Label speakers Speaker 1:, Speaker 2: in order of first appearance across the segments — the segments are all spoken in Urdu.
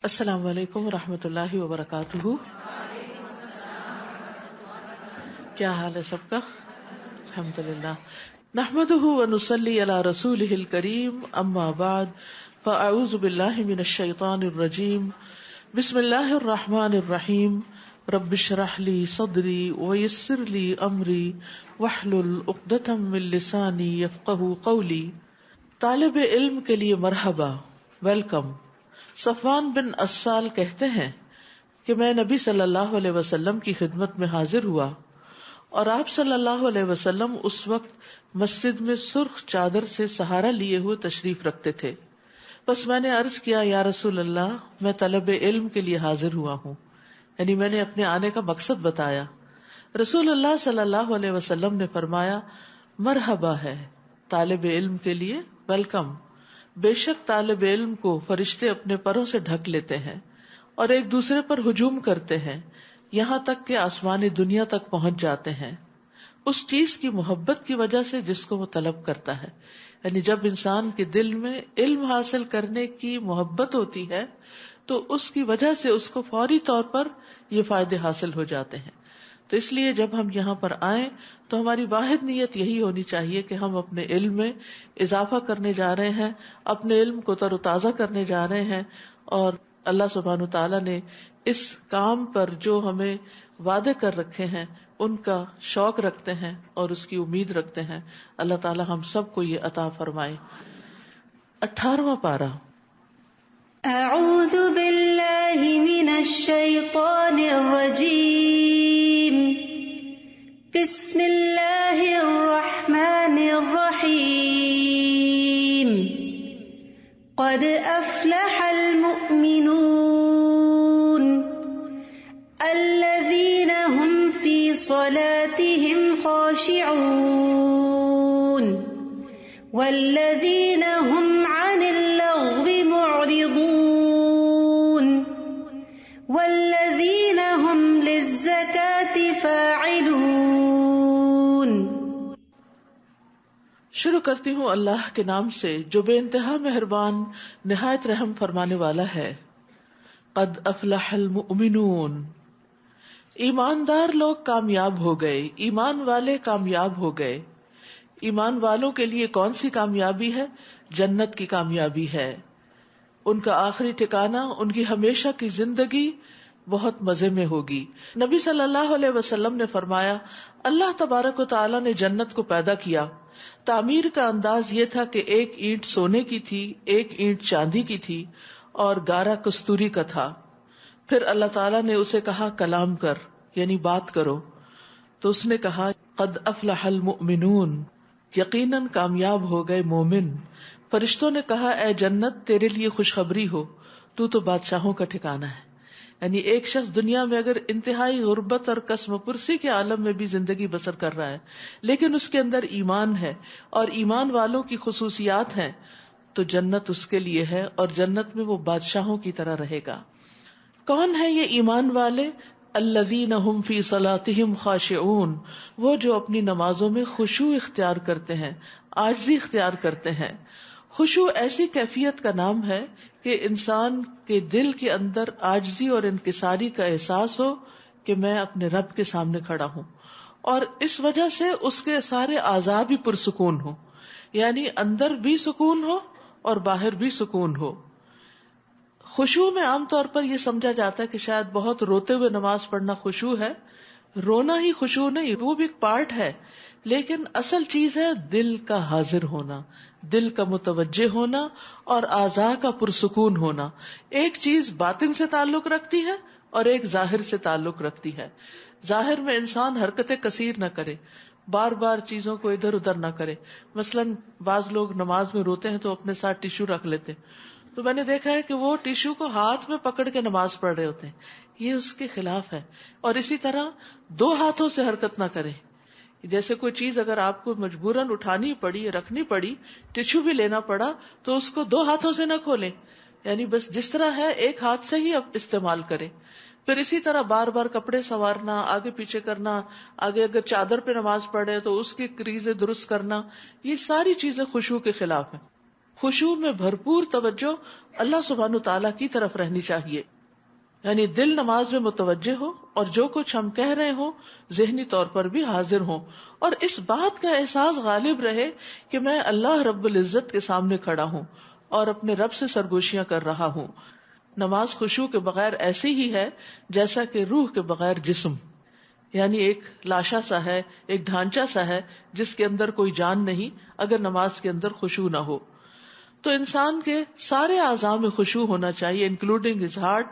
Speaker 1: السلام علیکم ورحمۃ اللہ وبرکاتہ. کیا حال ہے سب کا؟ الحمدللہ. نحمده ونصلی علی رسولہ الکریم. اما بعد فاعوذ باللہ من الشیطان الرجیم. بسم اللہ الرحمن الرحیم. رب اشرح لی صدری ویسر لی امری واحلل عقدۃ من لسانی یفقہوا قولی. طالب علم کے لیے مرحبا، ویلکم. صفوان بن اسال کہتے ہیں کہ میں نبی صلی اللہ علیہ وسلم کی خدمت میں حاضر ہوا اور آپ صلی اللہ علیہ وسلم اس وقت مسجد میں سرخ چادر سے سہارا لیے ہوئے تشریف رکھتے تھے. بس میں نے عرض کیا، یا رسول اللہ، میں طلب علم کے لیے حاضر ہوا ہوں. یعنی میں نے اپنے آنے کا مقصد بتایا. رسول اللہ صلی اللہ علیہ وسلم نے فرمایا، مرحبا ہے طالب علم کے لیے، ویلکم. بے شک طالب علم کو فرشتے اپنے پروں سے ڈھک لیتے ہیں اور ایک دوسرے پر ہجوم کرتے ہیں یہاں تک کہ آسمانی دنیا تک پہنچ جاتے ہیں اس چیز کی محبت کی وجہ سے جس کو وہ طلب کرتا ہے. یعنی جب انسان کے دل میں علم حاصل کرنے کی محبت ہوتی ہے تو اس کی وجہ سے اس کو فوری طور پر یہ فائدے حاصل ہو جاتے ہیں. تو اس لیے جب ہم یہاں پر آئیں تو ہماری واحد نیت یہی ہونی چاہیے کہ ہم اپنے علم میں اضافہ کرنے جا رہے ہیں، اپنے علم کو تر و تازہ کرنے جا رہے ہیں، اور اللہ سبحانہ تعالیٰ نے اس کام پر جو ہمیں وعدے کر رکھے ہیں ان کا شوق رکھتے ہیں اور اس کی امید رکھتے ہیں. اللہ تعالیٰ ہم سب کو یہ عطا فرمائے. 18واں پارہ.
Speaker 2: اعوذ باللہ من الشیطان الرجیم. بسم اللہ الرحمن الرحیم. قد افلح المؤمنون الذین هم فی صلاتهم خاشعون والذین هم عن اللغو معرضون والذین هم للزکاة فاعلون.
Speaker 1: شروع کرتی ہوں اللہ کے نام سے جو بے انتہا مہربان نہایت رحم فرمانے والا ہے. قد افلح المؤمنون، ایماندار لوگ کامیاب ہو گئے، ایمان والے کامیاب ہو گئے. ایمان والوں کے لیے کون سی کامیابی ہے؟ جنت کی کامیابی ہے. ان کا آخری ٹھکانہ، ان کی ہمیشہ کی زندگی بہت مزے میں ہوگی. نبی صلی اللہ علیہ وسلم نے فرمایا، اللہ تبارک و تعالی نے جنت کو پیدا کیا. تعمیر کا انداز یہ تھا کہ ایک اینٹ سونے کی تھی، ایک اینٹ چاندی کی تھی اور گارا کستوری کا تھا. پھر اللہ تعالیٰ نے اسے کہا کلام کر، یعنی بات کرو. تو اس نے کہا قد افلح المؤمنون، یقیناً کامیاب ہو گئے مومن. فرشتوں نے کہا اے جنت تیرے لیے خوشخبری ہو، تو بادشاہوں کا ٹھکانہ ہے. یعنی ایک شخص دنیا میں اگر انتہائی غربت اور قسم پرسی کے عالم میں بھی زندگی بسر کر رہا ہے لیکن اس کے اندر ایمان ہے اور ایمان والوں کی خصوصیات ہیں تو جنت اس کے لیے ہے اور جنت میں وہ بادشاہوں کی طرح رہے گا. کون ہے یہ ایمان والے؟ الذین هم فی صلاتهم خاشعون، وہ جو اپنی نمازوں میں خشوع اختیار کرتے ہیں، عاجزی اختیار کرتے ہیں. خشوع ایسی کیفیت کا نام ہے کہ انسان کے دل کے اندر عاجزی اور انکساری کا احساس ہو کہ میں اپنے رب کے سامنے کھڑا ہوں، اور اس وجہ سے اس کے سارے اعضاء بھی پرسکون ہو. یعنی اندر بھی سکون ہو اور باہر بھی سکون ہو. خشوع میں عام طور پر یہ سمجھا جاتا ہے کہ شاید بہت روتے ہوئے نماز پڑھنا خشوع ہے. رونا ہی خشوع نہیں، وہ بھی ایک پارٹ ہے، لیکن اصل چیز ہے دل کا حاضر ہونا، دل کا متوجہ ہونا اور اعضاء کا پرسکون ہونا. ایک چیز باطن سے تعلق رکھتی ہے اور ایک ظاہر سے تعلق رکھتی ہے. ظاہر میں انسان حرکت کثیر نہ کرے، بار بار چیزوں کو ادھر ادھر نہ کرے. مثلاً بعض لوگ نماز میں روتے ہیں تو اپنے ساتھ ٹیشو رکھ لیتے ہیں، تو میں نے دیکھا ہے کہ وہ ٹیشو کو ہاتھ میں پکڑ کے نماز پڑھ رہے ہوتے ہیں. یہ اس کے خلاف ہے. اور اسی طرح دو ہاتھوں سے حرکت نہ کریں. جیسے کوئی چیز اگر آپ کو مجبوراً اٹھانی پڑی، رکھنی پڑی، ٹیشو بھی لینا پڑا تو اس کو دو ہاتھوں سے نہ کھولیں. یعنی بس جس طرح ہے ایک ہاتھ سے ہی استعمال کریں. پھر اسی طرح بار بار کپڑے سنوارنا، آگے پیچھے کرنا، آگے اگر چادر پہ نماز پڑھے تو اس کی کریزیں درست کرنا، یہ ساری چیزیں خشوع کے خلاف ہیں. خشوع میں بھرپور توجہ اللہ سبحانہ تعالیٰ کی طرف رہنی چاہیے، یعنی دل نماز میں متوجہ ہو اور جو کچھ ہم کہہ رہے ہوں ذہنی طور پر بھی حاضر ہوں، اور اس بات کا احساس غالب رہے کہ میں اللہ رب العزت کے سامنے کھڑا ہوں اور اپنے رب سے سرگوشیاں کر رہا ہوں۔ نماز خشوع کے بغیر ایسی ہی ہے جیسا کہ روح کے بغیر جسم، یعنی ایک لاشا سا ہے، ایک ڈھانچہ سا ہے جس کے اندر کوئی جان نہیں اگر نماز کے اندر خشوع نہ ہو۔ تو انسان کے سارے اعضاء میں خشوع ہونا چاہیے، انکلوڈنگ ہز ہارٹ،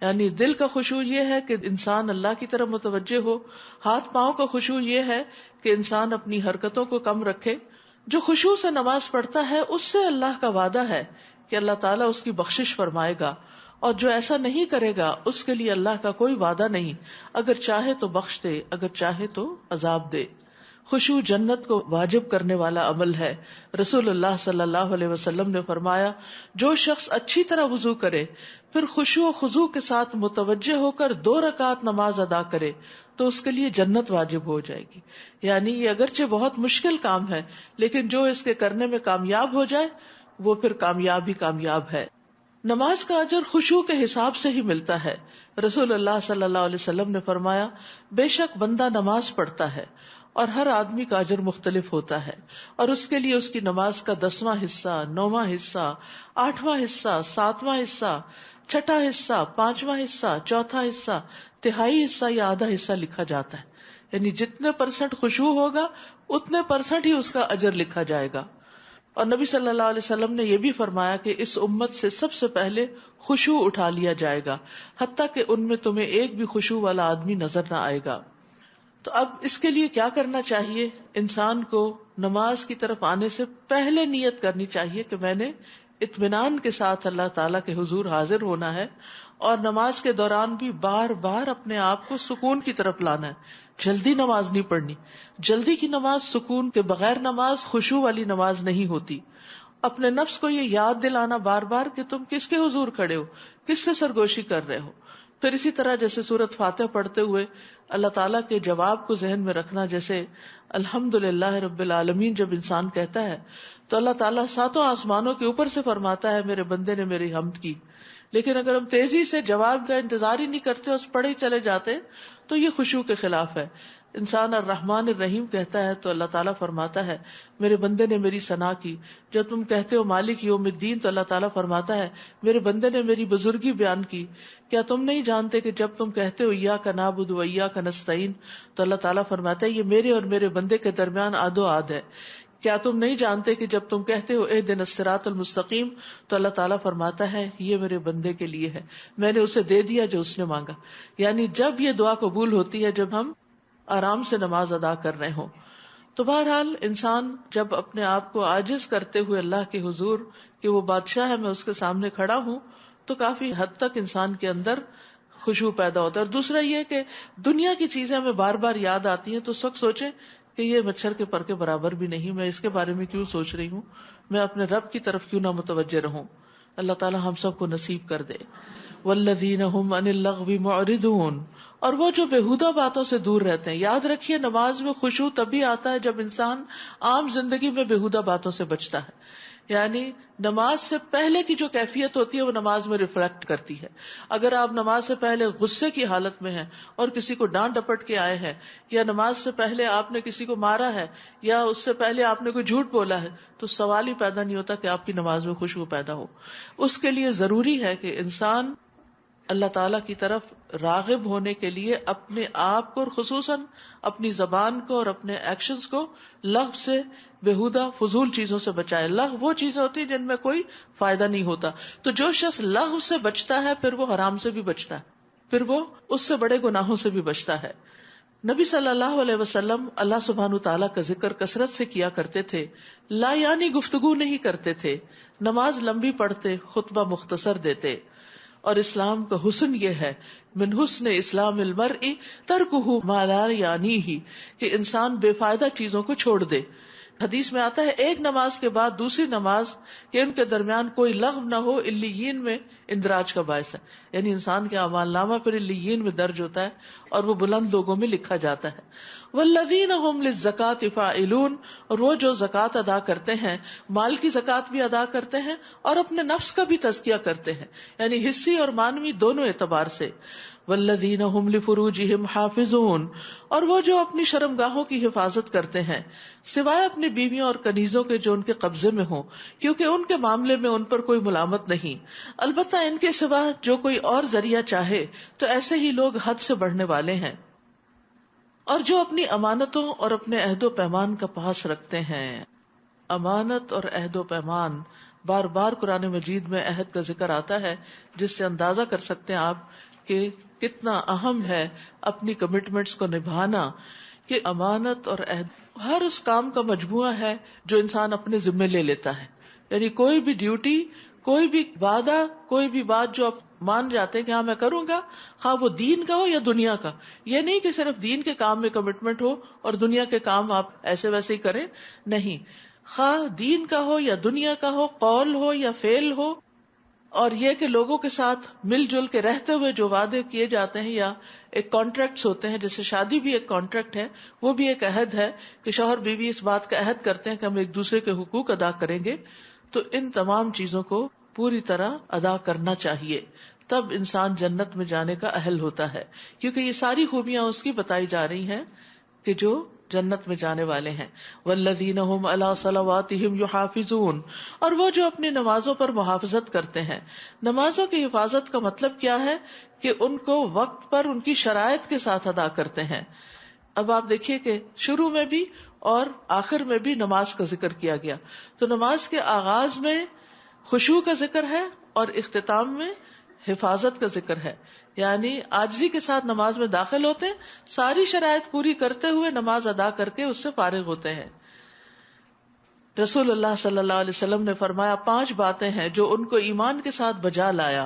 Speaker 1: یعنی دل کا خشوع یہ ہے کہ انسان اللہ کی طرف متوجہ ہو، ہاتھ پاؤں کا خشوع یہ ہے کہ انسان اپنی حرکتوں کو کم رکھے۔ جو خشوع سے نماز پڑھتا ہے اس سے اللہ کا وعدہ ہے کہ اللہ تعالیٰ اس کی بخشش فرمائے گا، اور جو ایسا نہیں کرے گا اس کے لیے اللہ کا کوئی وعدہ نہیں، اگر چاہے تو بخش دے، اگر چاہے تو عذاب دے۔ خشوع جنت کو واجب کرنے والا عمل ہے۔ رسول اللہ صلی اللہ علیہ وسلم نے فرمایا، جو شخص اچھی طرح وضو کرے پھر خشوع و خضوع کے ساتھ متوجہ ہو کر 2 رکعت نماز ادا کرے تو اس کے لیے جنت واجب ہو جائے گی۔ یعنی یہ اگرچہ بہت مشکل کام ہے لیکن جو اس کے کرنے میں کامیاب ہو جائے وہ پھر کامیاب ہی کامیاب ہے۔ نماز کا اجر خشوع کے حساب سے ہی ملتا ہے۔ رسول اللہ صلی اللہ علیہ وسلم نے فرمایا، بے شک بندہ نماز پڑھتا ہے اور ہر آدمی کا اجر مختلف ہوتا ہے، اور اس کے لیے اس کی نماز کا 10واں حصہ، 9واں حصہ، 8واں حصہ، 7واں حصہ، 6واں حصہ، 5واں حصہ، 4تھا حصہ، تہائی حصہ یا آدھا حصہ لکھا جاتا ہے۔ یعنی جتنے % خشوع ہوگا اتنے % ہی اس کا اجر لکھا جائے گا۔ اور نبی صلی اللہ علیہ وسلم نے یہ بھی فرمایا کہ اس امت سے سب سے پہلے خشوع اٹھا لیا جائے گا، حتیٰ کہ ان میں تمہیں ایک بھی خشوع والا آدمی نظر نہ آئے گا۔ تو اب اس کے لیے کیا کرنا چاہیے؟ انسان کو نماز کی طرف آنے سے پہلے نیت کرنی چاہیے کہ میں نے اطمینان کے ساتھ اللہ تعالیٰ کے حضور حاضر ہونا ہے، اور نماز کے دوران بھی بار بار اپنے آپ کو سکون کی طرف لانا ہے۔ جلدی نماز نہیں پڑھنی، جلدی کی نماز سکون کے بغیر نماز خشوع والی نماز نہیں ہوتی۔ اپنے نفس کو یہ یاد دلانا بار بار کہ تم کس کے حضور کھڑے ہو، کس سے سرگوشی کر رہے ہو۔ پھر اسی طرح جیسے سورۃ فاتحہ پڑھتے ہوئے اللہ تعالیٰ کے جواب کو ذہن میں رکھنا، جیسے الحمدللہ رب العالمین جب انسان کہتا ہے تو اللہ تعالیٰ 7 آسمانوں کے اوپر سے فرماتا ہے میرے بندے نے میری حمد کی۔ لیکن اگر ہم تیزی سے جواب کا انتظار ہی نہیں کرتے، اس پڑھے چلے جاتے تو یہ خشوع کے خلاف ہے۔ انسان الرحمن الرحیم کہتا ہے تو اللہ تعالیٰ فرماتا ہے میرے بندے نے میری ثنا کی۔ جب تم کہتے ہو مالک یوم الدین تو اللہ تعالیٰ فرماتا ہے میرے بندے نے میری بزرگی بیان کی۔ کیا تم نہیں جانتے کہ جب تم کہتے ہو ایاک نعبد و ایاک نستعین تو اللہ تعالیٰ فرماتا ہے یہ میرے اور میرے بندے کے درمیان آد و آد ہے۔ کیا تم نہیں جانتے کہ جب تم کہتے ہو اہدنا الصراط المستقیم تو اللہ تعالیٰ فرماتا ہے یہ میرے بندے کے لیے ہے، میں نے اسے دے دیا جو اس نے مانگا۔ یعنی جب یہ دعا قبول ہوتی ہے جب ہم آرام سے نماز ادا کر رہے ہوں۔ تو بہرحال انسان جب اپنے آپ کو عاجز کرتے ہوئے اللہ کے حضور کہ وہ بادشاہ ہے میں اس کے سامنے کھڑا ہوں تو کافی حد تک انسان کے اندر خشوع پیدا ہوتا ہے۔ اور دوسرا یہ کہ دنیا کی چیزیں ہمیں بار بار یاد آتی ہیں تو اس وقت سوچیں کہ یہ مچھر کے پر کے برابر بھی نہیں، میں اس کے بارے میں کیوں سوچ رہی ہوں، میں اپنے رب کی طرف کیوں نہ متوجہ رہوں۔ اللہ تعالی ہم سب کو نصیب کر دے۔ والذین هم عن اللغو معرضون، اور وہ جو بےہودہ باتوں سے دور رہتے ہیں۔ یاد رکھیے نماز میں خشوع تبھی آتا ہے جب انسان عام زندگی میں بےہودہ باتوں سے بچتا ہے، یعنی نماز سے پہلے کی جو کیفیت ہوتی ہے وہ نماز میں ریفلیکٹ کرتی ہے۔ اگر آپ نماز سے پہلے غصے کی حالت میں ہیں اور کسی کو ڈانٹ ڈپٹ کے آئے ہیں، یا نماز سے پہلے آپ نے کسی کو مارا ہے، یا اس سے پہلے آپ نے کوئی جھوٹ بولا ہے، تو سوال ہی پیدا نہیں ہوتا کہ آپ کی نماز میں خشوع پیدا ہو۔ اس کے لیے ضروری ہے کہ انسان اللہ تعالیٰ کی طرف راغب ہونے کے لیے اپنے آپ کو اور خصوصاً اپنی زبان کو اور اپنے ایکشنز کو لغو سے، بےہودہ فضول چیزوں سے بچائے۔ لغو وہ چیزیں ہوتی ہیں جن میں کوئی فائدہ نہیں ہوتا، تو جو شخص لغو سے بچتا ہے پھر وہ حرام سے بھی بچتا ہے، پھر وہ اس سے بڑے گناہوں سے بھی بچتا ہے۔ نبی صلی اللہ علیہ وسلم اللہ سبحانہ تعالیٰ کا ذکر کثرت سے کیا کرتے تھے، لا یعنی گفتگو نہیں کرتے تھے، نماز لمبی پڑھتے، خطبہ مختصر دیتے۔ اور اسلام کا حسن یہ ہے، من حسن اسلام المرء ترکہ ما لا یعنیہ، کہ انسان بے فائدہ چیزوں کو چھوڑ دے۔ حدیث میں آتا ہے ایک نماز کے بعد دوسری نماز کہ ان کے درمیان کوئی لغو نہ ہو علیین میں اندراج کا باعث ہے، یعنی انسان کے اعمال نامہ پھر علیین میں درج ہوتا ہے اور وہ بلند لوگوں میں لکھا جاتا ہے. والذین هم للزکاۃ فاعلون، اور وہ جو زکوٰۃ ادا کرتے ہیں، مال کی زکوٰۃ بھی ادا کرتے ہیں اور اپنے نفس کا بھی تزکیہ کرتے ہیں، یعنی حصی اور مانوی دونوں اعتبار سے. والذین هم لفروجہم حافظون، اور وہ جو اپنی شرمگاہوں کی حفاظت کرتے ہیں سوائے اپنی بیویوں اور کنیزوں کے جو ان کے قبضے میں ہوں، کیونکہ ان کے معاملے میں ان پر کوئی ملامت نہیں. البتہ ان کے سوا جو کوئی اور ذریعہ چاہے تو ایسے ہی لوگ حد سے بڑھنے والے ہیں. اور جو اپنی امانتوں اور اپنے عہد و پیمان کا پاس رکھتے ہیں. امانت اور عہد و پیمان، بار بار قرآن مجید میں عہد کا ذکر آتا ہے، جس سے اندازہ کر سکتے ہیں آپ کہ کتنا اہم ہے اپنی کمٹمنٹس کو نبھانا. کہ امانت اور عہد ہر اس کام کا مجموعہ ہے جو انسان اپنے ذمے لے لیتا ہے. یعنی کوئی بھی ڈیوٹی، کوئی بھی وعدہ، کوئی بھی بات جو آپ مان جاتے ہیں کہ ہاں میں کروں گا، خواہ وہ دین کا ہو یا دنیا کا. یہ نہیں کہ صرف دین کے کام میں کمٹمنٹ ہو اور دنیا کے کام آپ ایسے ویسے ہی کریں، نہیں، خواہ دین کا ہو یا دنیا کا ہو، قول ہو یا فعل ہو. اور یہ کہ لوگوں کے ساتھ مل جل کے رہتے ہوئے جو وعدے کیے جاتے ہیں یا ایک کانٹریکٹس ہوتے ہیں، جیسے شادی بھی ایک کانٹریکٹ ہے، وہ بھی ایک عہد ہے کہ شوہر بیوی اس بات کا عہد کرتے ہیں کہ ہم ایک دوسرے کے حقوق ادا کریں گے. تو ان تمام چیزوں کو پوری طرح ادا کرنا چاہیے، تب انسان جنت میں جانے کا اہل ہوتا ہے. کیونکہ یہ ساری خوبیاں اس کی بتائی جا رہی ہیں کہ جو جنت میں جانے والے ہیں. والذین هم علی صلواتہم یحافظون، اور وہ جو اپنی نمازوں پر محافظت کرتے ہیں. نمازوں کی حفاظت کا مطلب کیا ہے؟ کہ ان کو وقت پر ان کی شرائط کے ساتھ ادا کرتے ہیں. اب آپ دیکھیے کہ شروع میں بھی اور آخر میں بھی نماز کا ذکر کیا گیا. تو نماز کے آغاز میں خشوع کا ذکر ہے اور اختتام میں حفاظت کا ذکر ہے. یعنی عاجزی کے ساتھ نماز میں داخل ہوتے ہیں، ساری شرائط پوری کرتے ہوئے نماز ادا کر کے اس سے فارغ ہوتے ہیں. رسول اللہ صلی اللہ علیہ وسلم نے فرمایا 5 باتیں ہیں جو ان کو ایمان کے ساتھ بجا لایا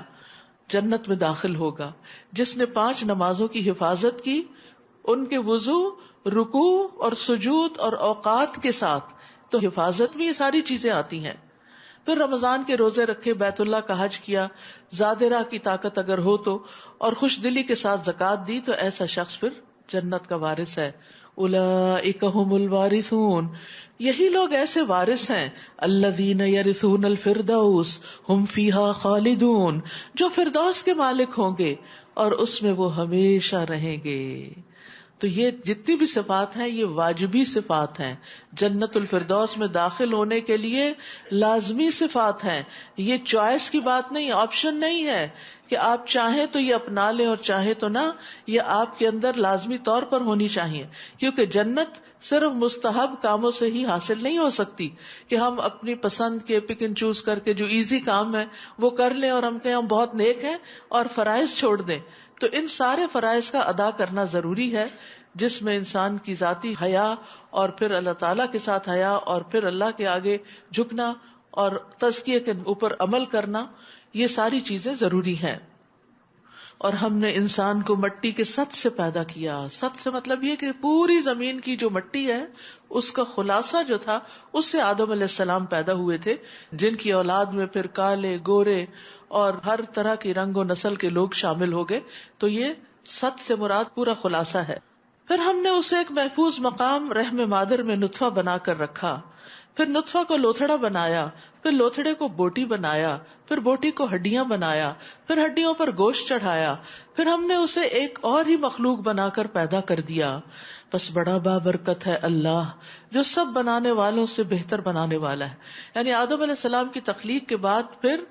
Speaker 1: جنت میں داخل ہوگا. جس نے 5 نمازوں کی حفاظت کی، ان کے وضو، رکوع اور سجود اور اوقات کے ساتھ، تو حفاظت میں یہ ساری چیزیں آتی ہیں. پھر رمضان کے روزے رکھے، بیت اللہ کا حج کیا، زاد راہ کی طاقت اگر ہو تو، اور خوش دلی کے ساتھ زکوٰۃ دی، تو ایسا شخص پھر جنت کا وارث ہے. اولئک هم الوارثون، یہی لوگ ایسے وارث ہیں. الذین یرثون الفردوس هم فیہا خالدون، جو فردوس کے مالک ہوں گے اور اس میں وہ ہمیشہ رہیں گے. تو یہ جتنی بھی صفات ہیں یہ واجبی صفات ہیں، جنت الفردوس میں داخل ہونے کے لیے لازمی صفات ہیں. یہ چوائس کی بات نہیں، آپشن نہیں ہے کہ آپ چاہیں تو یہ اپنا لیں اور چاہیں تو نہ. یہ آپ کے اندر لازمی طور پر ہونی چاہیے، کیونکہ جنت صرف مستحب کاموں سے ہی حاصل نہیں ہو سکتی کہ ہم اپنی پسند کے پک اینڈ چوز کر کے جو ایزی کام ہے وہ کر لیں اور ہم کہیں ہم بہت نیک ہیں اور فرائض چھوڑ دیں. تو ان سارے فرائض کا ادا کرنا ضروری ہے، جس میں انسان کی ذاتی حیا اور پھر اللہ تعالیٰ کے ساتھ حیا اور پھر اللہ کے آگے جھکنا اور تزکیے کے اوپر عمل کرنا، یہ ساری چیزیں ضروری ہیں. اور ہم نے انسان کو مٹی کے سط سے پیدا کیا. سط سے مطلب یہ کہ پوری زمین کی جو مٹی ہے اس کا خلاصہ جو تھا اس سے آدم علیہ السلام پیدا ہوئے تھے، جن کی اولاد میں پھر کالے، گورے اور ہر طرح کی رنگ و نسل کے لوگ شامل ہو گئے. تو یہ سط سے مراد پورا خلاصہ ہے. پھر ہم نے اسے ایک محفوظ مقام رحم مادر میں نطفہ بنا کر رکھا، پھر نطفہ کو لوتھڑا بنایا، پھر لوتھڑے کو بوٹی بنایا، پھر بوٹی کو ہڈیاں بنایا، پھر ہڈیوں پر گوشت چڑھایا، پھر ہم نے اسے ایک اور ہی مخلوق بنا کر پیدا کر دیا. بس بڑا بابرکت ہے اللہ جو سب بنانے والوں سے بہتر بنانے والا ہے. یعنی آدم علیہ السلام کی تخلیق کے بعد پھر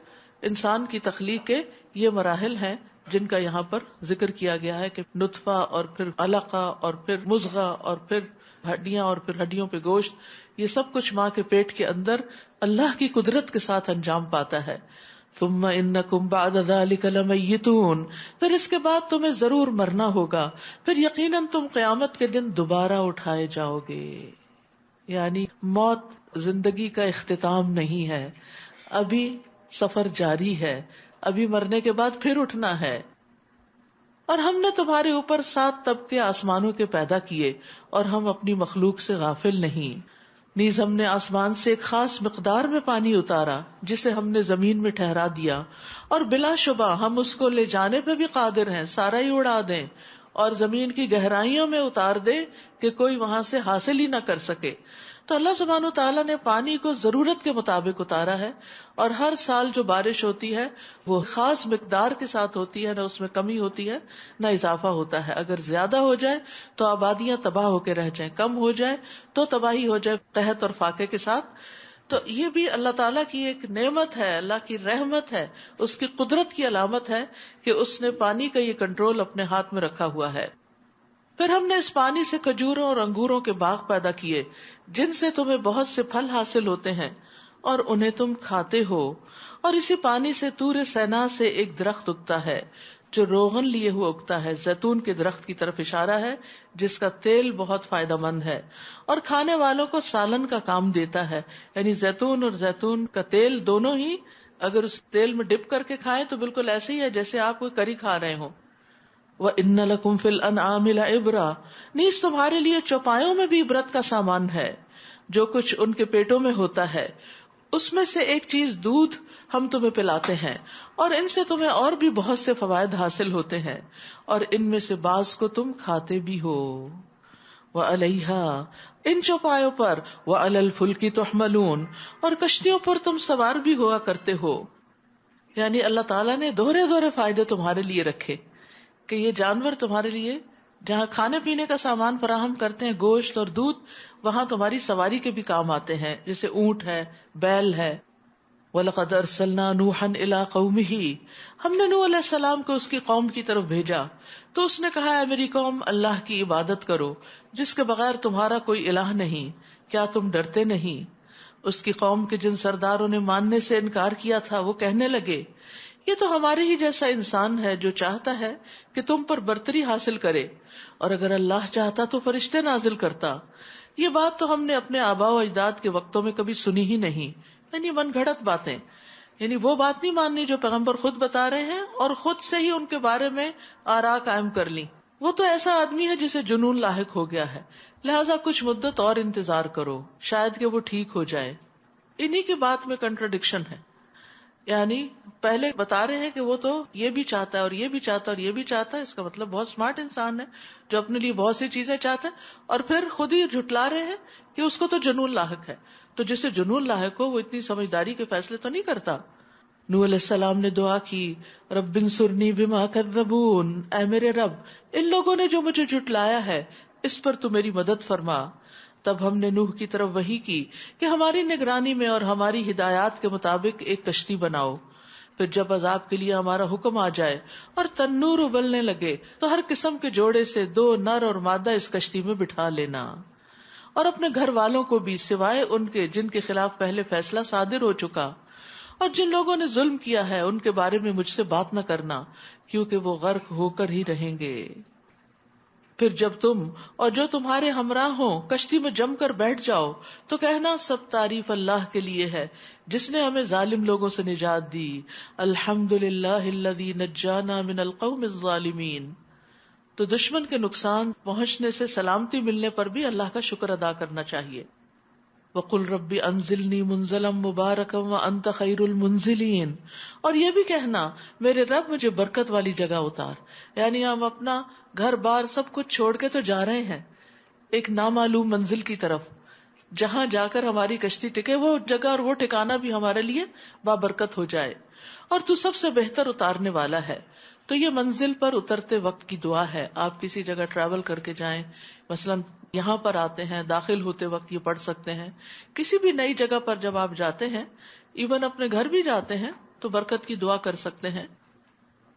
Speaker 1: انسان کی تخلیق کے یہ مراحل ہیں جن کا یہاں پر ذکر کیا گیا ہے کہ نطفہ اور پھر علقہ اور پھر مضغہ اور پھر ہڈیاں اور پھر ہڈیوں پہ گوشت. یہ سب کچھ ماں کے پیٹ کے اندر اللہ کی قدرت کے ساتھ انجام پاتا ہے. ثم انکم بعد ذلک لمیتون، پھر اس کے بعد تمہیں ضرور مرنا ہوگا، پھر یقیناً تم قیامت کے دن دوبارہ اٹھائے جاؤ گے. یعنی موت زندگی کا اختتام نہیں ہے، ابھی سفر جاری ہے، ابھی مرنے کے بعد پھر اٹھنا ہے. اور ہم نے تمہارے اوپر 7 طبقے آسمانوں کے پیدا کیے اور ہم اپنی مخلوق سے غافل نہیں. نیز ہم نے آسمان سے ایک خاص مقدار میں پانی اتارا جسے ہم نے زمین میں ٹھہرا دیا، اور بلا شبہ ہم اس کو لے جانے پہ بھی قادر ہیں، سارا ہی اڑا دیں اور زمین کی گہرائیوں میں اتار دیں کہ کوئی وہاں سے حاصل ہی نہ کر سکے۔ تو اللہ سبحانہ وتعالیٰ نے پانی کو ضرورت کے مطابق اتارا ہے، اور ہر سال جو بارش ہوتی ہے وہ خاص مقدار کے ساتھ ہوتی ہے، نہ اس میں کمی ہوتی ہے نہ اضافہ ہوتا ہے۔ اگر زیادہ ہو جائے تو آبادیاں تباہ ہو کے رہ جائیں، کم ہو جائے تو تباہی ہو جائے قحط اور فاقے کے ساتھ۔ تو یہ بھی اللہ تعالیٰ کی ایک نعمت ہے، اللہ کی رحمت ہے، اس کی قدرت کی علامت ہے کہ اس نے پانی کا یہ کنٹرول اپنے ہاتھ میں رکھا ہوا ہے۔ پھر ہم نے اس پانی سے کھجوروں اور انگوروں کے باغ پیدا کیے جن سے تمہیں بہت سے پھل حاصل ہوتے ہیں اور انہیں تم کھاتے ہو، اور اسی پانی سے طور سینا سے ایک درخت اگتا ہے جو روغن لیے ہوئے اگتا ہے، زیتون کے درخت کی طرف اشارہ ہے جس کا تیل بہت فائدہ مند ہے اور کھانے والوں کو سالن کا کام دیتا ہے۔ یعنی زیتون اور زیتون کا تیل دونوں ہی اگر اس تیل میں ڈپ کر کے کھائیں تو بالکل ایسے ہی ہے جیسے آپ کوئی کری کھا رہے ہوں۔ وَإِنَّ لَكُمْ فِي الْأَنْعَامِ لَعِبْرَةً، نیز تمہارے لیے چوپایوں میں بھی عبرت کا سامان ہے، جو کچھ ان کے پیٹوں میں ہوتا ہے اس میں سے ایک چیز دودھ ہم تمہیں پلاتے ہیں، اور ان سے تمہیں اور بھی بہت سے فوائد حاصل ہوتے ہیں، اور ان میں سے بعض کو تم کھاتے بھی ہو۔ وَعَلَيْهَا، ان چوپایوں پر، وَعَلَى الْفُلْكِ تُحْمَلُونَ، اور کشتیوں پر تم سوار بھی ہوا کرتے ہو۔ یعنی اللہ تعالیٰ نے دوہرے دوہرے فائدے تمہارے لیے رکھے کہ یہ جانور تمہارے لیے جہاں کھانے پینے کا سامان فراہم کرتے ہیں، گوشت اور دودھ، وہاں تمہاری سواری کے بھی کام آتے ہیں، جیسے اونٹ ہے، بیل ہے۔ وَلَقَدْ أَرْسَلْنَا نُوحًا إِلَىٰ قَوْمِهِ، ہم نے نوح علیہ السلام کو اس کی قوم کی طرف بھیجا تو اس نے کہا، اے میری قوم، اللہ کی عبادت کرو جس کے بغیر تمہارا کوئی الہ نہیں، کیا تم ڈرتے نہیں؟ اس کی قوم کے جن سرداروں نے ماننے سے انکار کیا تھا وہ کہنے لگے، یہ تو ہمارے ہی جیسا انسان ہے جو چاہتا ہے کہ تم پر برتری حاصل کرے، اور اگر اللہ چاہتا تو فرشتے نازل کرتا۔ یہ بات تو ہم نے اپنے آباء و اجداد کے وقتوں میں کبھی سنی ہی نہیں، یعنی من گھڑت باتیں، یعنی وہ بات نہیں ماننی جو پیغمبر خود بتا رہے ہیں اور خود سے ہی ان کے بارے میں آراء قائم کر لی۔ وہ تو ایسا آدمی ہے جسے جنون لاحق ہو گیا ہے، لہٰذا کچھ مدت اور انتظار کرو، شاید کہ وہ ٹھیک ہو جائے۔ انہی کی بات میں کنٹراڈکشن ہے، یعنی پہلے بتا رہے ہیں کہ وہ تو یہ بھی چاہتا ہے اور یہ بھی چاہتا ہے اور یہ بھی چاہتا ہے، اس کا مطلب بہت سمارٹ انسان ہے جو اپنے لیے بہت سی چیزیں چاہتا ہے، اور پھر خود ہی جھٹلا رہے ہیں کہ اس کو تو جنون لاحق ہے۔ تو جسے جنون لاحق ہو وہ اتنی سمجھداری کے فیصلے تو نہیں کرتا۔ نوح علیہ السلام نے دعا کی، رب انصرنی بما کذبون، اے میرے رب، ان لوگوں نے جو مجھے جھٹلایا ہے اس پر تو میری مدد فرما۔ تب ہم نے نوح کی طرف وحی کی کہ ہماری نگرانی میں اور ہماری ہدایات کے مطابق ایک کشتی بناؤ، پھر جب عذاب کے لیے ہمارا حکم آ جائے اور تنور ابلنے لگے تو ہر قسم کے جوڑے سے 2 نر اور مادہ اس کشتی میں بٹھا لینا، اور اپنے گھر والوں کو بھی سوائے ان کے جن کے خلاف پہلے فیصلہ صادر ہو چکا، اور جن لوگوں نے ظلم کیا ہے ان کے بارے میں مجھ سے بات نہ کرنا، کیونکہ وہ غرق ہو کر ہی رہیں گے۔ پھر جب تم اور جو تمہارے ہمراہ ہوں کشتی میں جم کر بیٹھ جاؤ تو کہنا، سب تعریف اللہ کے لیے ہے جس نے ہمیں ظالم لوگوں سے نجات دی، الحمدللہ الذی نجانا من القوم الظالمین۔ تو دشمن کے نقصان پہنچنے سے سلامتی ملنے پر بھی اللہ کا شکر ادا کرنا چاہیے۔ وَقُلْ رَبِّ أَنزِلْنِي مُنزَلًا مُبَارَكًا وَأَنْتَ خَيْرُ الْمُنزِلِينَ، اور یہ بھی کہنا، میرے رب مجھے برکت والی جگہ اتار۔ یعنی ہم اپنا گھر بار سب کچھ چھوڑ کے تو جا رہے ہیں ایک نامعلوم منزل کی طرف، جہاں جا کر ہماری کشتی ٹکے، وہ جگہ اور وہ ٹھکانہ بھی ہمارے لیے بابرکت ہو جائے، اور تو سب سے بہتر اتارنے والا ہے۔ تو یہ منزل پر اترتے وقت کی دعا ہے۔ آپ کسی جگہ ٹریول کر کے جائیں، مثلا یہاں پر آتے ہیں، داخل ہوتے وقت یہ پڑھ سکتے ہیں۔ کسی بھی نئی جگہ پر جب آپ جاتے ہیں، ایون اپنے گھر بھی جاتے ہیں تو برکت کی دعا کر سکتے ہیں۔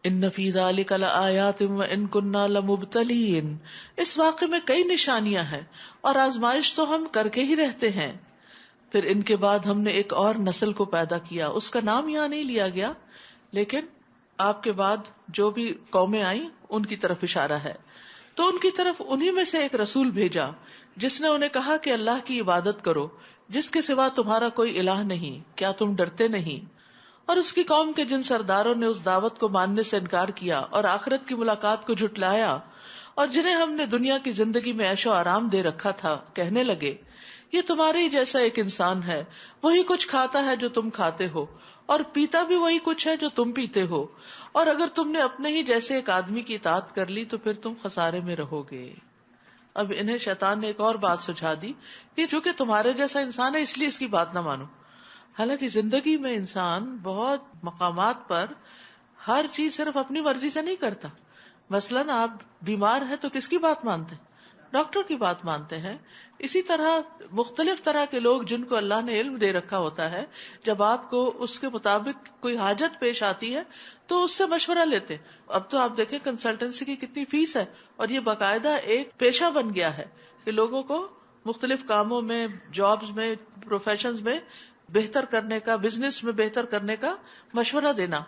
Speaker 1: ان فی ذلک لآیات وان کنا لمبتلین، اس واقعے میں کئی نشانیاں ہیں اور آزمائش تو ہم کر کے ہی رہتے ہیں۔ پھر ان کے بعد ہم نے ایک اور نسل کو پیدا کیا، اس کا نام یہاں نہیں لیا گیا، لیکن آپ کے بعد جو بھی قومیں آئیں ان کی طرف اشارہ ہے۔ تو ان کی طرف انہی میں سے ایک رسول بھیجا جس نے انہیں کہا کہ اللہ کی عبادت کرو جس کے سوا تمہارا کوئی الہ نہیں، کیا تم ڈرتے نہیں؟ اور اس کی قوم کے جن سرداروں نے اس دعوت کو ماننے سے انکار کیا اور آخرت کی ملاقات کو جھٹلایا، اور جنہیں ہم نے دنیا کی زندگی میں عیش و آرام دے رکھا تھا، کہنے لگے، یہ تمہارے ہی جیسا ایک انسان ہے، وہی کچھ کھاتا ہے جو تم کھاتے ہو، اور پیتا بھی وہی کچھ ہے جو تم پیتے ہو، اور اگر تم نے اپنے ہی جیسے ایک آدمی کی اطاعت کر لی تو پھر تم خسارے میں رہو گے۔ اب انہیں شیطان نے ایک اور بات سجھا دی کہ چونکہ تمہارے جیسا انسان ہے اس لیے اس کی بات نہ مانو۔ حالانکہ زندگی میں انسان بہت مقامات پر ہر چیز صرف اپنی مرضی سے نہیں کرتا۔ مثلاً آپ بیمار ہیں تو کس کی بات مانتے ہیں؟ ڈاکٹر کی بات مانتے ہیں۔ اسی طرح مختلف طرح کے لوگ جن کو اللہ نے علم دے رکھا ہوتا ہے، جب آپ کو اس کے مطابق کوئی حاجت پیش آتی ہے تو اس سے مشورہ لیتے۔ اب تو آپ دیکھیں کنسلٹنسی کی کتنی فیس ہے، اور یہ باقاعدہ ایک پیشہ بن گیا ہے کہ لوگوں کو مختلف کاموں میں، جابز میں، پروفیشنز میں بہتر کرنے کا، بزنس میں بہتر کرنے کا مشورہ دینا،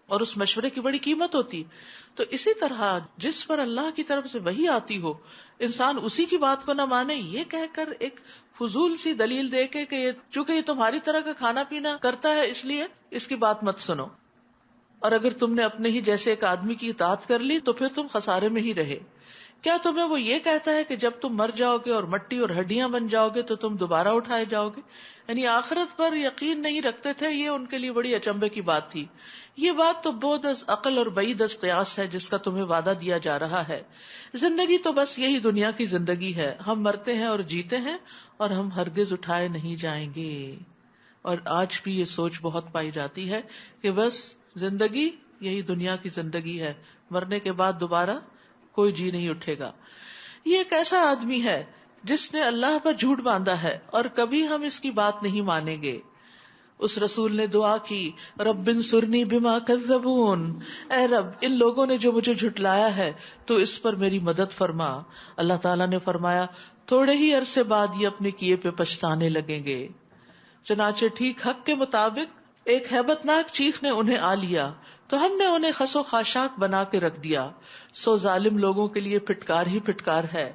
Speaker 1: اور اس مشورے کی بڑی قیمت ہوتی۔ تو اسی طرح جس پر اللہ کی طرف سے وحی آتی ہو، انسان اسی کی بات کو نہ مانے، یہ کہہ کر ایک فضول سی دلیل دے کے کہ چونکہ یہ تمہاری طرح کا کھانا پینا کرتا ہے اس لیے اس کی بات مت سنو، اور اگر تم نے اپنے ہی جیسے ایک آدمی کی اطاعت کر لی تو پھر تم خسارے میں ہی رہے۔ کیا تمہیں وہ یہ کہتا ہے کہ جب تم مر جاؤ گے اور مٹی اور ہڈیاں بن جاؤ گے تو تم دوبارہ اٹھائے جاؤ گے؟ یعنی آخرت پر یقین نہیں رکھتے تھے، یہ ان کے لیے بڑی اچنبے کی بات تھی۔ یہ بات تو بعد از عقل اور بعید از قیاس ہے جس کا تمہیں وعدہ دیا جا رہا ہے۔ زندگی تو بس یہی دنیا کی زندگی ہے، ہم مرتے ہیں اور جیتے ہیں، اور ہم ہرگز اٹھائے نہیں جائیں گے۔ اور آج بھی یہ سوچ بہت پائی جاتی ہے کہ بس زندگی یہی دنیا کی زندگی ہے، مرنے کے بعد دوبارہ کوئی جی نہیں اٹھے گا۔ یہ ایک ایسا آدمی ہے جس نے اللہ پر جھوٹ باندھا ہے، اور کبھی ہم اس کی بات نہیں مانیں گے۔ اس رسول نے دعا کی، رب انصرنی بما کذبون، اے رب ان لوگوں نے جو مجھے جھٹلایا ہے تو اس پر میری مدد فرما۔ اللہ تعالیٰ نے فرمایا تھوڑے ہی عرصے بعد یہ اپنے کیے پہ پچھتانے لگیں گے۔ چنانچہ ٹھیک حق کے مطابق ایک ہیبت ناک چیخ نے انہیں آ لیا تو ہم نے انہیں خس و خاشاک بنا کے رکھ دیا، سو ظالم لوگوں کے لیے پھٹکار ہی پھٹکار ہے۔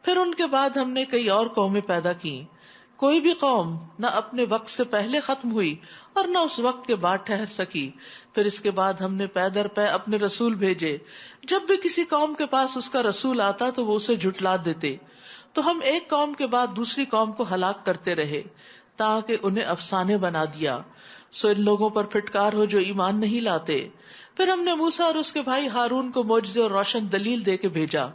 Speaker 1: پھر ان کے بعد ہم نے کئی اور قومیں پیدا کی، کوئی بھی قوم نہ اپنے وقت سے پہلے ختم ہوئی اور نہ اس وقت کے بعد ٹھہر سکی۔ پھر اس کے بعد ہم نے پے در پے اپنے رسول بھیجے، جب بھی کسی قوم کے پاس اس کا رسول آتا تو وہ اسے جھٹلا دیتے، تو ہم ایک قوم کے بعد دوسری قوم کو ہلاک کرتے رہے تاکہ انہیں افسانے بنا دیا۔ سو ان لوگوں پر پھٹکار ہو جو ایمان نہیں لاتے۔ پھر ہم نے موسیٰ اور اس کے بھائی ہارون کو معجزے اور روشن دلیل دے کے بھیجا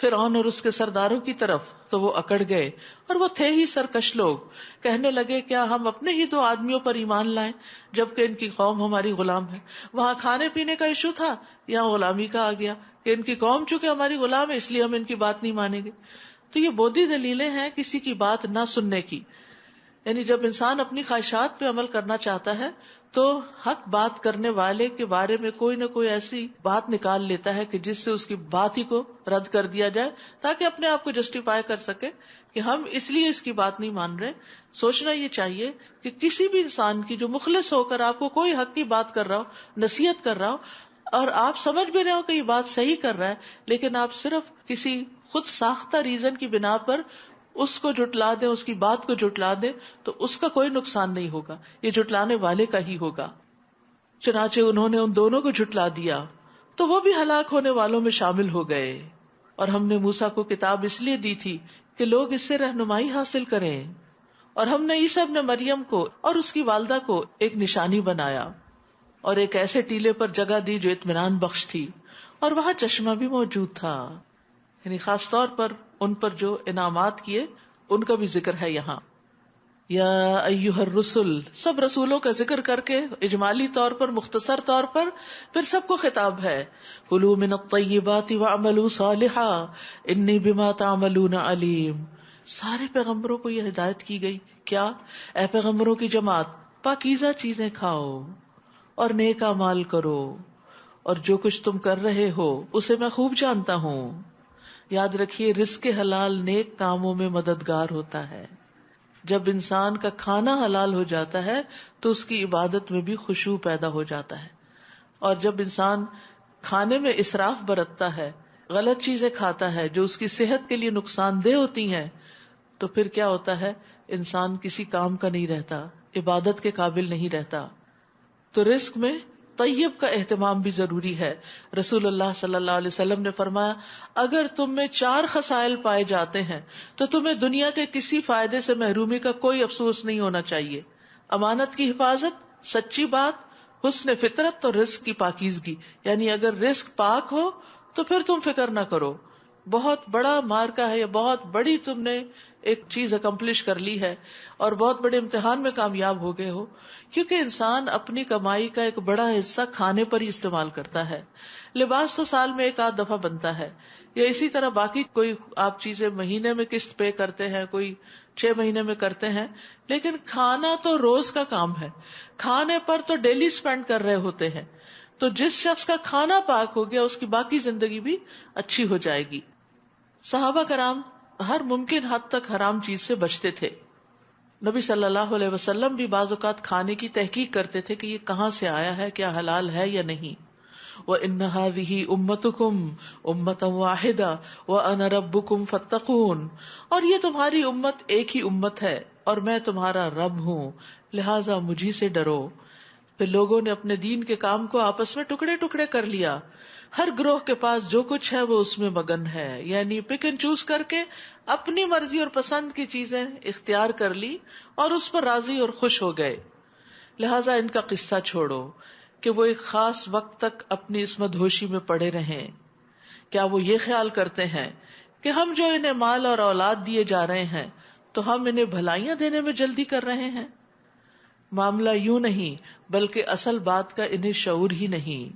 Speaker 1: فرعون اور اس کے سرداروں کی طرف، تو وہ اکڑ گئے اور وہ تھے ہی سرکش لوگ۔ کہنے لگے کیا ہم اپنے ہی 2 آدمیوں پر ایمان لائیں جبکہ ان کی قوم ہماری غلام ہے؟ وہاں کھانے پینے کا ایشو تھا، یہاں غلامی کا آ گیا کہ ان کی قوم چونکہ ہماری غلام ہے اس لیے ہم ان کی بات نہیں مانیں گے۔ تو یہ بودھی دلیلیں ہیں کسی کی بات نہ سننے کی۔ یعنی جب انسان اپنی خواہشات پہ عمل کرنا چاہتا ہے تو حق بات کرنے والے کے بارے میں کوئی نہ کوئی ایسی بات نکال لیتا ہے کہ جس سے اس کی بات ہی کو رد کر دیا جائے، تاکہ اپنے آپ کو جسٹیفائی کر سکے کہ ہم اس لیے اس کی بات نہیں مان رہے۔ سوچنا یہ چاہیے کہ کسی بھی انسان کی جو مخلص ہو کر آپ کو کوئی حق کی بات کر رہا ہو، نصیحت کر رہا ہو، اور آپ سمجھ بھی رہے ہو کہ یہ بات صحیح کر رہا ہے، لیکن آپ صرف کسی خود ساختہ ریزن کی بنا پر اس کو جھٹلا دیں، اس کی بات کو جھٹلا دیں، تو اس کا کوئی نقصان نہیں ہوگا، یہ جھٹلانے والے کا ہی ہوگا۔ چنانچہ انہوں نے ان دونوں کو جھٹلا دیا تو وہ بھی ہلاک ہونے والوں میں شامل ہو گئے۔ اور ہم نے موسیٰ کو کتاب اس لیے دی تھی کہ لوگ اس سے رہنمائی حاصل کریں، اور ہم نے عیسیٰ ابن مریم کو اور اس کی والدہ کو ایک نشانی بنایا اور ایک ایسے ٹیلے پر جگہ دی جو اطمینان بخش تھی، اور وہاں چشمہ بھی موجود تھا۔ یعنی خاص طور پر ان پر جو انعامات کیے ان کا بھی ذکر ہے یہاں۔ یا ایھا الرسل، سب رسولوں کا ذکر کر کے اجمالی طور پر، مختصر طور پر، پھر سب کو خطاب ہے۔ کلوا من الطیبات واعملوا صالحا انی بما تعملون علیم۔ سارے پیغمبروں کو یہ ہدایت کی گئی، کیا؟ اے پیغمبروں کی جماعت، پاکیزہ چیزیں کھاؤ اور نیک اعمال کرو، اور جو کچھ تم کر رہے ہو اسے میں خوب جانتا ہوں۔ یاد رکھیے رزق حلال نیک کاموں میں مددگار ہوتا ہے۔ جب انسان کا کھانا حلال ہو جاتا ہے تو اس کی عبادت میں بھی خشوع پیدا ہو جاتا ہے، اور جب انسان کھانے میں اسراف برتتا ہے، غلط چیزیں کھاتا ہے جو اس کی صحت کے لیے نقصان دہ ہوتی ہیں، تو پھر کیا ہوتا ہے؟ انسان کسی کام کا نہیں رہتا، عبادت کے قابل نہیں رہتا۔ تو رزق میں طیب کا اہتمام بھی ضروری ہے. رسول اللہ صلی اللہ علیہ وسلم نے فرمایا اگر تم میں 4 خصائل پائے جاتے ہیں تو تمہیں دنیا کے کسی فائدے سے محرومی کا کوئی افسوس نہیں ہونا چاہیے. امانت کی حفاظت، سچی بات، حسن فطرت اور رزق کی پاکیزگی. یعنی اگر رزق پاک ہو تو پھر تم فکر نہ کرو، بہت بڑا مارکا ہے یا بہت بڑی تم نے ایک چیز اکمپلش کر لی ہے اور بہت بڑے امتحان میں کامیاب ہو گئے ہو. کیونکہ انسان اپنی کمائی کا ایک بڑا حصہ کھانے پر ہی استعمال کرتا ہے. لباس تو سال میں 1-8 دفعہ بنتا ہے، یا اسی طرح باقی کوئی آپ چیزیں مہینے میں قسط پے کرتے ہیں، کوئی 6 مہینے میں کرتے ہیں. لیکن کھانا تو روز کا کام ہے، کھانے پر تو ڈیلی سپینڈ کر رہے ہوتے ہیں. تو جس شخص کا کھانا پاک ہو گیا اس کی باقی زندگی بھی اچھی ہو جائے گی. صحابہ کرام ہر ممکن حد تک حرام چیز سے بچتے تھے. نبی صلی اللہ علیہ وسلم بھی بعض اوقات کھانے کی تحقیق کرتے تھے کہ یہ کہاں سے آیا ہے، کیا حلال ہے یا نہیں. وَإِنَّ هَذِهِ أُمَّتُكُمْ أُمَّةً وَاحِدَةً وَأَنَا رَبُّكُمْ فَاتَّقُونِ. اور یہ تمہاری امت ایک ہی امت ہے اور میں تمہارا رب ہوں، لہٰذا مجھی سے ڈرو. پھر لوگوں نے اپنے دین کے کام کو آپس میں ٹکڑے ٹکڑے کر لیا. ہر گروہ کے پاس جو کچھ ہے وہ اس میں مگن ہے، یعنی پک اینڈ چوز کر کے اپنی مرضی اور پسند کی چیزیں اختیار کر لی اور اس پر راضی اور خوش ہو گئے. لہٰذا ان کا قصہ چھوڑو کہ وہ ایک خاص وقت تک اپنی اس مدہوشی میں پڑے رہیں. کیا وہ یہ خیال کرتے ہیں کہ ہم جو انہیں مال اور اولاد دیے جا رہے ہیں تو ہم انہیں بھلائیاں دینے میں جلدی کر رہے ہیں؟ معاملہ یوں نہیں، بلکہ اصل بات کا انہیں شعور ہی نہیں.